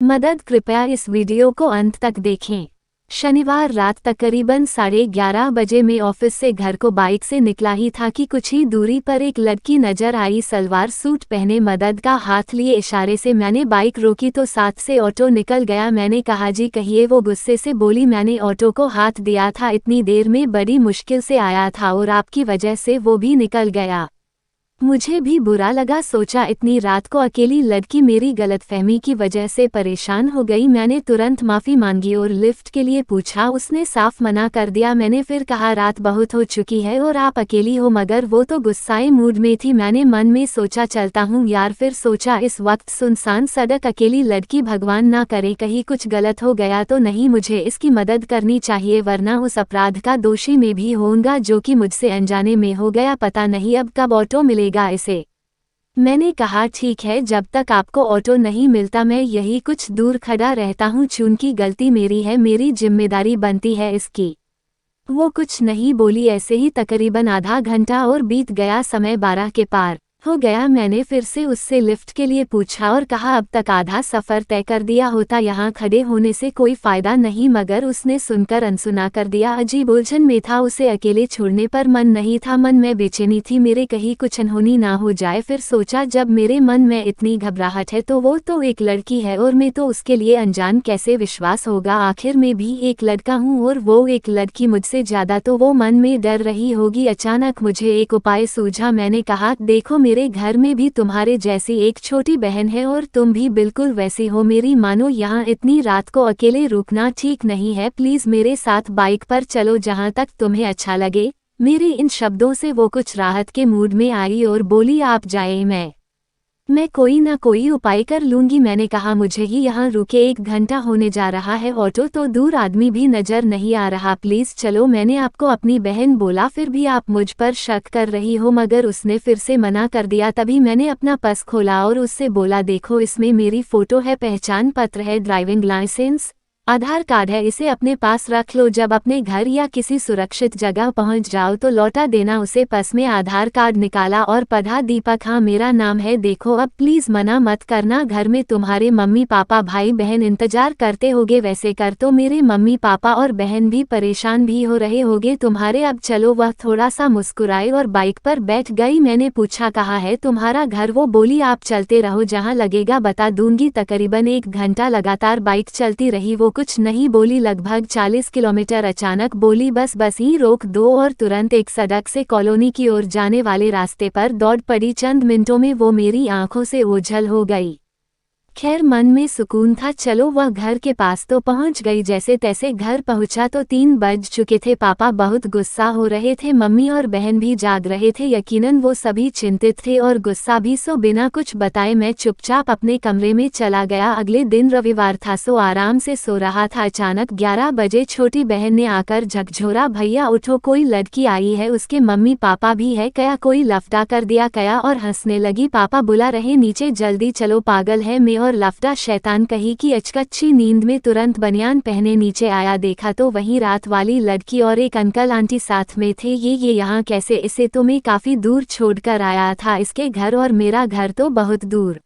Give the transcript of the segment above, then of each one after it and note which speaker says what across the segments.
Speaker 1: मदद कृपया इस वीडियो को अंत तक देखें। शनिवार रात तकरीबन 11:30 बजे मैं ऑफिस से घर को बाइक से निकला ही था कि कुछ ही दूरी पर एक लड़की नजर आई। सलवार सूट पहने, मदद का हाथ लिए इशारे से मैंने बाइक रोकी तो साथ से ऑटो निकल गया। मैंने कहा जी कहिए। वो गुस्से से बोली मैंने ऑटो को हाथ दिया था, इतनी देर में बड़ी मुश्किल से आया था और आपकी वजह से वो भी निकल गया। मुझे भी बुरा लगा, सोचा इतनी रात को अकेली लड़की मेरी गलतफहमी की वजह से परेशान हो गई। मैंने तुरंत माफ़ी मांगी और लिफ्ट के लिए पूछा, उसने साफ मना कर दिया। मैंने फिर कहा रात बहुत हो चुकी है और आप अकेली हो, मगर वो तो गुस्साए मूड में थी। मैंने मन में सोचा चलता हूँ यार, फिर सोचा इस वक्त सुनसान सड़क अकेली लड़की, भगवान ना करे कहीं कुछ गलत हो गया तो नहीं, मुझे इसकी मदद करनी चाहिए वरना उस अपराध का दोषी मैं भी होऊंगा जो कि मुझसे अनजाने में हो गया। पता नहीं अब कब ऑटो मिलेगा इसे। मैंने कहा ठीक है, जब तक आपको ऑटो नहीं मिलता मैं यही कुछ दूर खड़ा रहता हूँ, चूंकि गलती मेरी है, मेरी जिम्मेदारी बनती है इसकी। वो कुछ नहीं बोली। ऐसे ही तकरीबन आधा घंटा और बीत गया, समय 12 के पार हो गया। मैंने फिर से उससे लिफ्ट के लिए पूछा और कहा अब तक आधा सफ़र तय कर दिया होता, यहाँ खड़े होने से कोई फ़ायदा नहीं, मगर उसने सुनकर अनसुना कर दिया। अजीब उलझन में था, उसे अकेले छोड़ने पर मन नहीं था, मन में बेचैनी थी, मेरे कहीं कुछ अनहोनी ना हो जाए। फिर सोचा जब मेरे मन में इतनी घबराहट है तो वो तो एक लड़की है और मैं तो उसके लिए अनजान, कैसे विश्वास होगा। आखिर मैं भी एक लड़का हूँ और वो एक लड़की मुझसे ज़्यादा, तो वो मन में डर रही होगी। अचानक मुझे एक उपाय सूझा। मैंने कहा देखो मेरे घर में भी तुम्हारे जैसी एक छोटी बहन है और तुम भी बिल्कुल वैसी हो मेरी, मानो यहाँ इतनी रात को अकेले रुकना ठीक नहीं है, प्लीज मेरे साथ बाइक पर चलो जहाँ तक तुम्हें अच्छा लगे। मेरे इन शब्दों से वो कुछ राहत के मूड में आई और बोली आप जाए, मैं कोई ना कोई उपाय कर लूंगी। मैंने कहा मुझे ही यहाँ रुके 1 घंटा होने जा रहा है, ऑटो तो दूर, आदमी भी नजर नहीं आ रहा, प्लीज चलो। मैंने आपको अपनी बहन बोला, फिर भी आप मुझ पर शक कर रही हो, मगर उसने फिर से मना कर दिया। तभी मैंने अपना पर्स खोला और उससे बोला देखो इसमें मेरी फोटो है, पहचान पत्र है, ड्राइविंग लाइसेंस, आधार कार्ड है, इसे अपने पास रख लो, जब अपने घर या किसी सुरक्षित जगह पहुंच जाओ तो लौटा देना उसे। पर्स में आधार कार्ड निकाला और पढ़ा दीपक, हाँ मेरा नाम है, देखो अब प्लीज मना मत करना, घर में तुम्हारे मम्मी पापा भाई बहन इंतजार करते होगे, वैसे कर तो मेरे मम्मी पापा और बहन भी परेशान भी हो रहे होगे तुम्हारे, अब चलो। वह थोड़ा सा मुस्कुराई और बाइक पर बैठ गई। मैंने पूछा कहाँ है तुम्हारा घर, वो बोली आप चलते रहो, जहाँ लगेगा बता दूंगी। तकरीबन 1 घंटा लगातार बाइक चलती रही, वो कुछ नहीं बोली, लगभग 40 किलोमीटर। अचानक बोली बस ही रोक दो और तुरंत एक सड़क से कॉलोनी की ओर जाने वाले रास्ते पर दौड़ पड़ी। चंद मिनटों में वो मेरी आंखों से ओझल हो गई। खैर मन में सुकून था, चलो वह घर के पास तो पहुंच गई। जैसे तैसे घर पहुंचा तो 3 बज चुके थे। पापा बहुत गुस्सा हो रहे थे, मम्मी और बहन भी जाग रहे थे, यकीनन वो सभी चिंतित थे और गुस्सा भी। सो बिना कुछ बताए मैं चुपचाप अपने कमरे में चला गया। अगले दिन रविवार था, सो आराम से सो रहा था। अचानक 11 बजे छोटी बहन ने आकर झकझोरा, भैया उठो, कोई लड़की आई है, उसके मम्मी पापा भी है, क्या कोई लफड़ा कर दिया क्या, और हंसने लगी। पापा बुला रहे नीचे, जल्दी चलो, पागल है मैं और लफड़ा, शैतान कही की। अचकच्ची नींद में तुरंत बनियान पहने नीचे आया, देखा तो वहीं रात वाली लड़की और एक अंकल आंटी साथ में थे। ये यहाँ कैसे, इसे तो मैं काफी दूर छोड़कर आया था, इसके घर और मेरा घर तो बहुत दूर।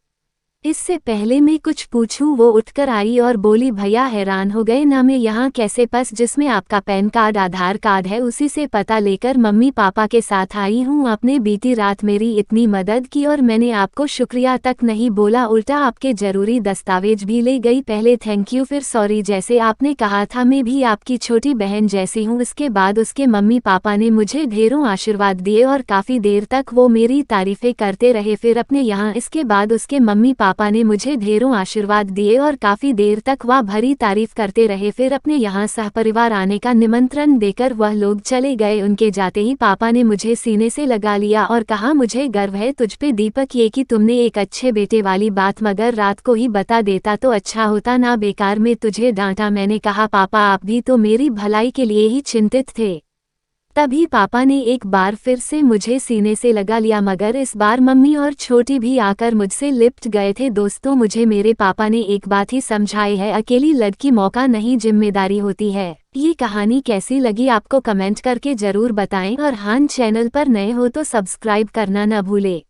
Speaker 1: इससे पहले मैं कुछ पूछूं वो उठकर आई और बोली भैया हैरान हो गए ना, मैं यहाँ कैसे, पर्स जिसमें आपका पैन कार्ड आधार कार्ड है उसी से पता लेकर मम्मी पापा के साथ आई हूँ। आपने बीती रात मेरी इतनी मदद की और मैंने आपको शुक्रिया तक नहीं बोला, उल्टा आपके जरूरी दस्तावेज भी ले गई। पहले थैंक यू फिर सॉरी, जैसे आपने कहा था मैं भी आपकी छोटी बहन जैसी हूँ। इसके बाद उसके मम्मी पापा ने मुझे ढेरों आशीर्वाद दिए और काफ़ी देर तक वो मेरी तारीफें करते रहे। फिर अपने यहाँ इसके बाद उसके मम्मी पापा ने मुझे ढेरों आशीर्वाद दिए और काफी देर तक वह भरी तारीफ करते रहे। फिर अपने यहाँ सहपरिवार आने का निमंत्रण देकर वह लोग चले गए। उनके जाते ही पापा ने मुझे सीने से लगा लिया और कहा मुझे गर्व है तुझ पे दीपक, ये कि तुमने एक अच्छे बेटे वाली बात मगर रात को ही बता देता तो अच्छा होता ना, बेकार में तुझे डांटा। मैंने कहा पापा आप भी तो मेरी भलाई के लिए ही चिंतित थे। तभी पापा ने एक बार फिर से मुझे सीने से लगा लिया, मगर इस बार मम्मी और छोटी भी आकर मुझसे लिपट गए थे। दोस्तों मुझे मेरे पापा ने एक बात ही समझाई है, अकेली लड़की मौका नहीं जिम्मेदारी होती है। ये कहानी कैसी लगी आपको कमेंट करके जरूर बताएं और हाँ चैनल पर नए हो तो सब्सक्राइब करना न भूले।